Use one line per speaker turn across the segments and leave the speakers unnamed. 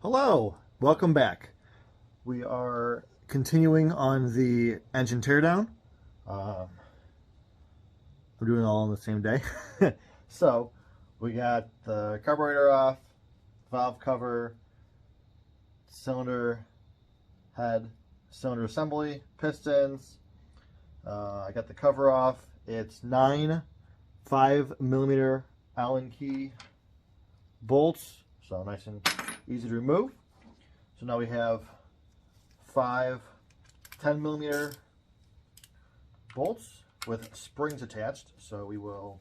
Hello, welcome back. We are continuing on the engine teardown. We're doing it all on the same day. So we got the carburetor off, valve cover, cylinder head, cylinder assembly, pistons. I got the cover off. It's 9 5mm Allen key bolts, so nice and easy to remove. So now we have 5 10mm bolts with springs attached. So we will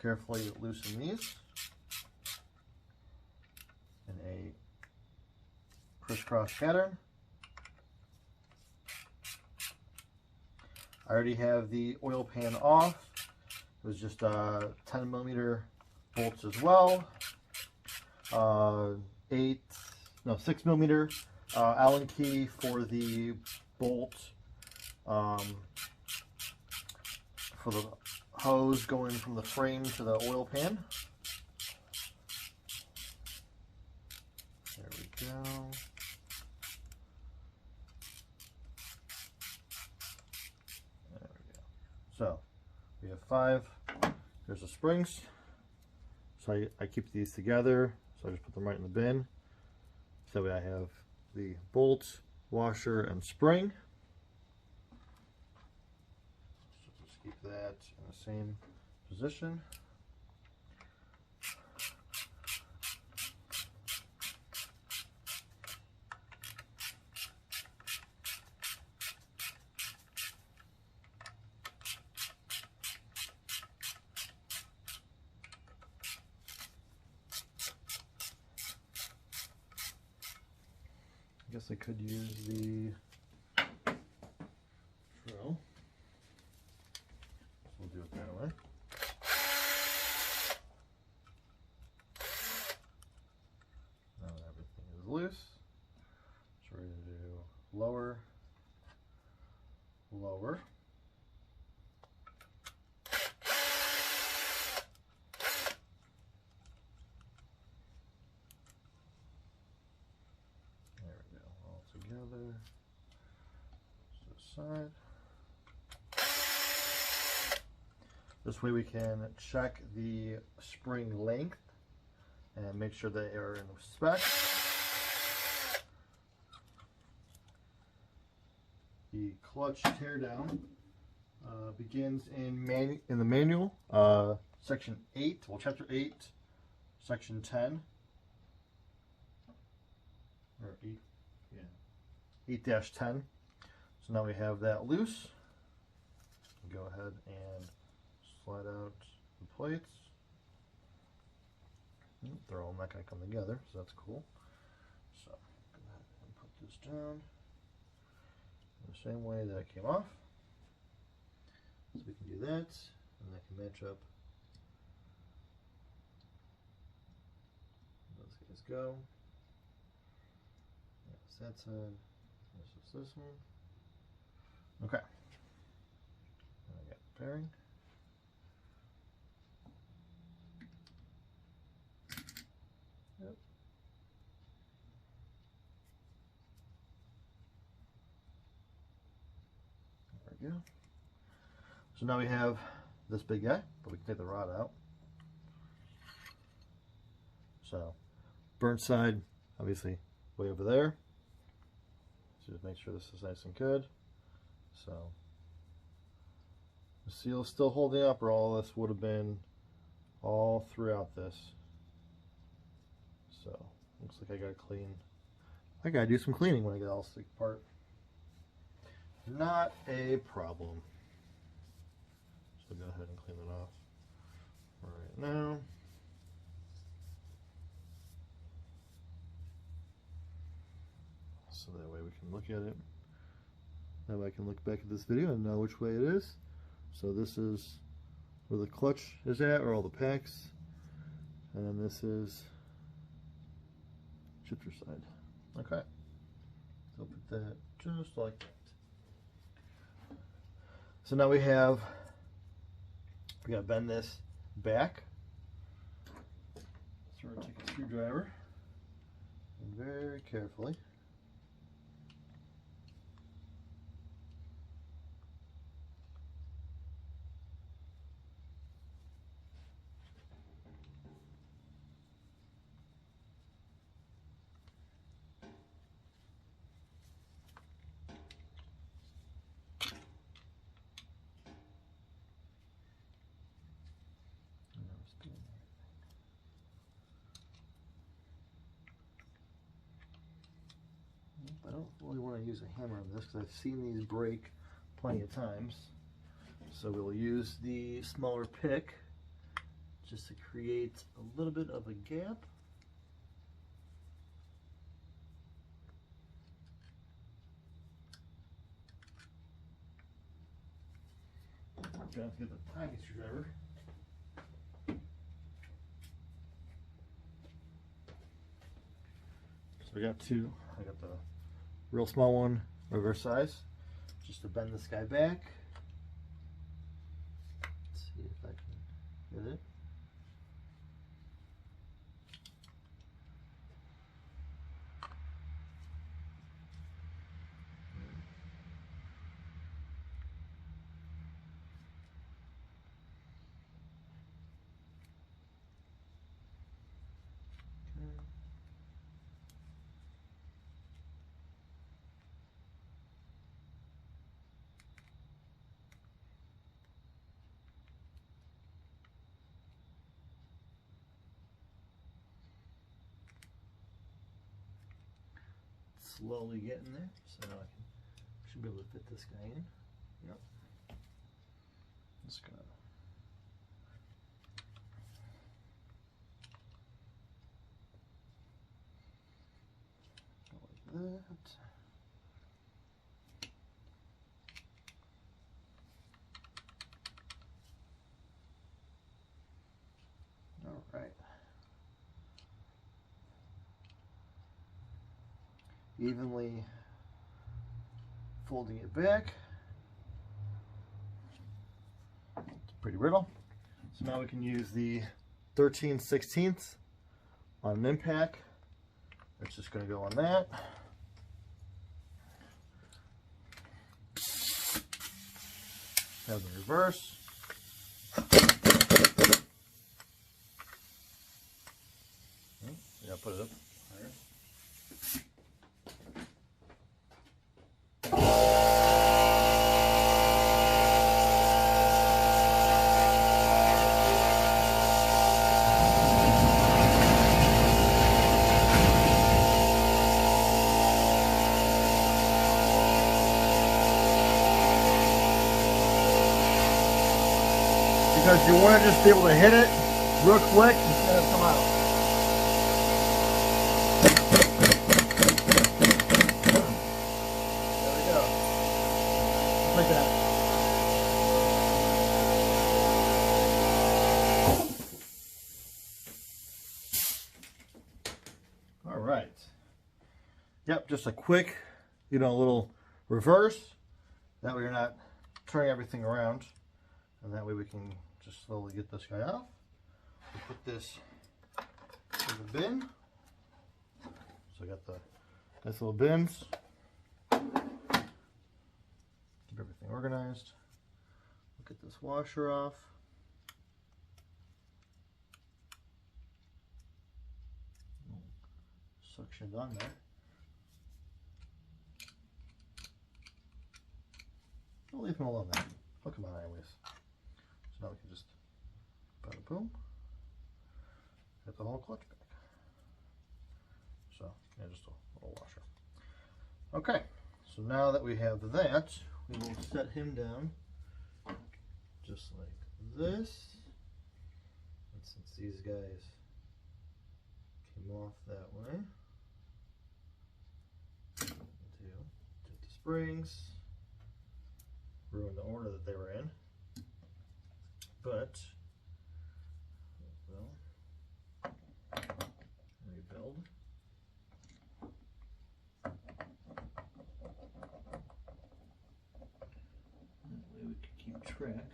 carefully loosen these in a crisscross pattern. I already have the oil pan off. It was just 10mm bolts as well. 6mm Allen key for the bolt for the hose going from the frame to the oil pan. There we go. There we go. So we have 5. Here's the springs. So I keep these together. So I just put them right in the bin. So that way I have the bolt, washer, and spring. So just keep that in the same position. I guess I could use the drill. We'll do it that way. Now that everything is loose, so we're going to do lower, lower. Together, side. This way we can check the spring length and make sure they are in spec. The clutch teardown begins in the manual, section 8, well chapter 8, section 10, or 8. 8-10. So now we have that loose. Go ahead and slide out the plates. They're all not going to come together, so that's cool. So go ahead and put this down in the same way that it came off. So we can do that, and that can match up. Those guys go. That's that side. This one. Okay. And I got the pairing. Yep. There we go. So now we have this big guy, but we can take the rod out. So, burnt side, obviously, way over there. So just make sure this is nice and good. So the seal is still holding up, or all this would have been all throughout this. So looks like I gotta clean. I gotta do some cleaning when I get all stick apart. Not a problem. So go ahead and clean it off right now. So that way we can look at it. That way I can look back at this video and know which way it is. So this is where the clutch is at, or all the packs. And then this is shifter side. Okay. So put that just like that. So now we gotta bend this back. So we're gonna take a screwdriver very carefully. I don't really want to use a hammer on this because I've seen these break plenty of times. So we'll use the smaller pick just to create a little bit of a gap. Gonna have to get the tiny screwdriver. So we got two. I got the real small one, reverse size, just to bend this guy back. Let's see if I can get it. Slowly getting there, so I should be able to fit this guy in. Yep. Just gonna go like that. All right. Evenly folding it back. It's pretty brittle. So now we can use the 13/16 on an impact. It's just going to go on that. Have the reverse. Yeah, put it up higher. Because you want to just be able to hit it real quick instead of come out. There we go. Just like that. All right. Yep, just a quick, a little reverse. That way you're not turning everything around. And that way we can just slowly get this guy off. We'll put this in the bin. So I got the nice little bins. Keep everything organized. We'll get this washer off. Suctioned on there. I'll leave him alone there. Hook him on anyways. Now we can just bada boom, get the whole clutch back. So yeah, just a little washer. Okay, so now that we have that, we will set him down just like this. And since these guys came off that way, to get the springs, ruin the order that they were in. But we'll rebuild. That way we can keep track.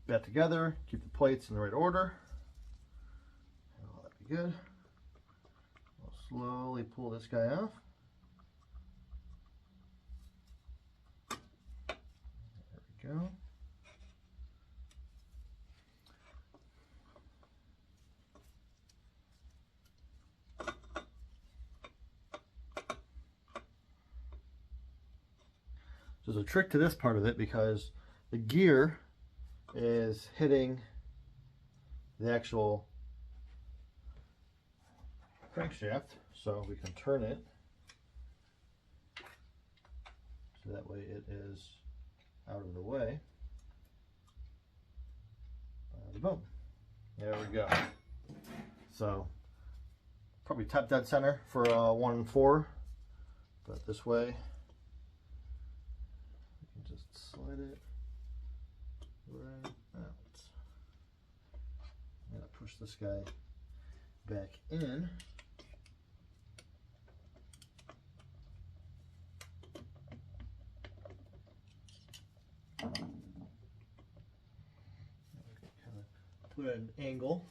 that together, keep the plates in the right order. Oh, that'd be good. We'll slowly pull this guy off. There we go. There's a trick to this part of it because the gear is hitting the actual crankshaft, so we can turn it so that way it is out of the way. Boom. There we go. So probably tap dead center for 1 and 4, but this way we can just slide it right out. I'm gonna push this guy back in. Put an angle.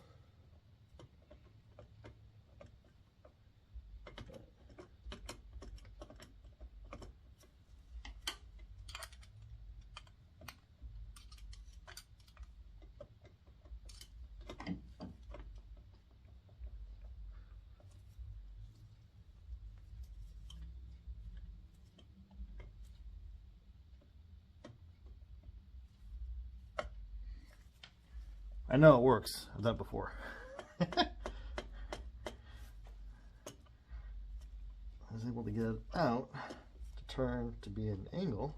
I know it works. I've done it before. I was able to get it out to turn to be an angle.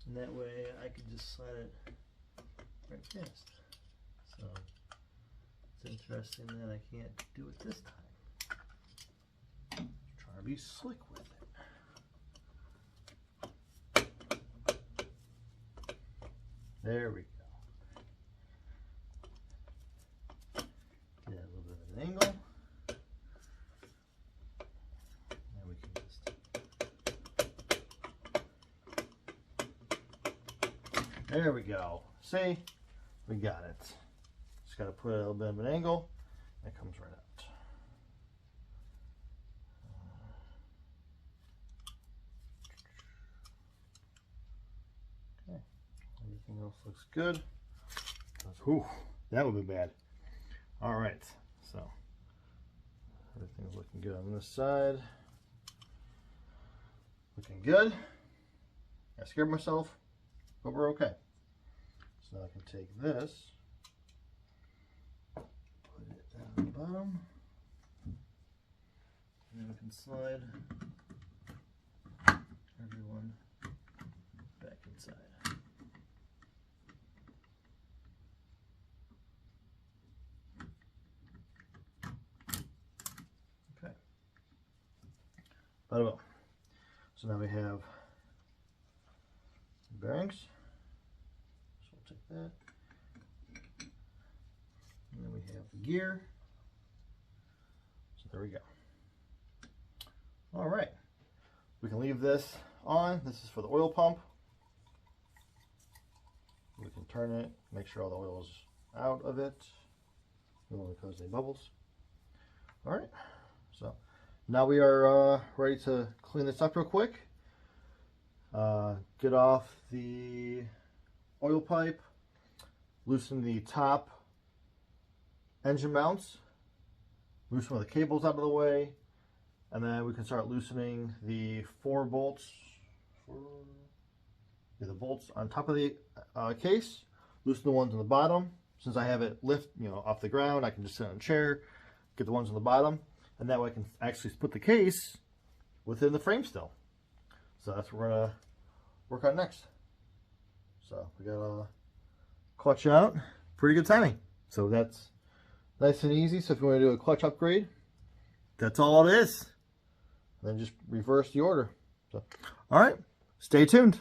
And that way I can just slide it right past. So it's interesting that I can't do it this time. Try to be slick with it. There we go. Get a little bit of an angle. And we can just... There we go. See? We got it. Just got to put a little bit of an angle. It comes right out. Everything else looks good. Whew, that would be bad. All right, so everything's looking good on this side. Looking good. I scared myself, but we're okay. So now I can take this, put it down the bottom, and then we can slide everyone back inside. Bada boom. So now we have the bearings. So we'll take that. And then we have the gear. So there we go. All right. We can leave this on. This is for the oil pump. We can turn it, make sure all the oil is out of it. It won't cause any bubbles. All right. So now we are ready to clean this up real quick. Get off the oil pipe, loosen the top engine mounts, loosen one of the cables out of the way, and then we can start loosening the 4 bolts, the bolts on top of the case, loosen the ones on the bottom. Since I have it off the ground, I can just sit on a chair, get the ones on the bottom. And that way I can actually put the case within the frame still. So that's what we're going to work on next. So we got a clutch out. Pretty good timing. So that's nice and easy. So if you want to do a clutch upgrade, that's all it is. And then just reverse the order. So, all right, stay tuned.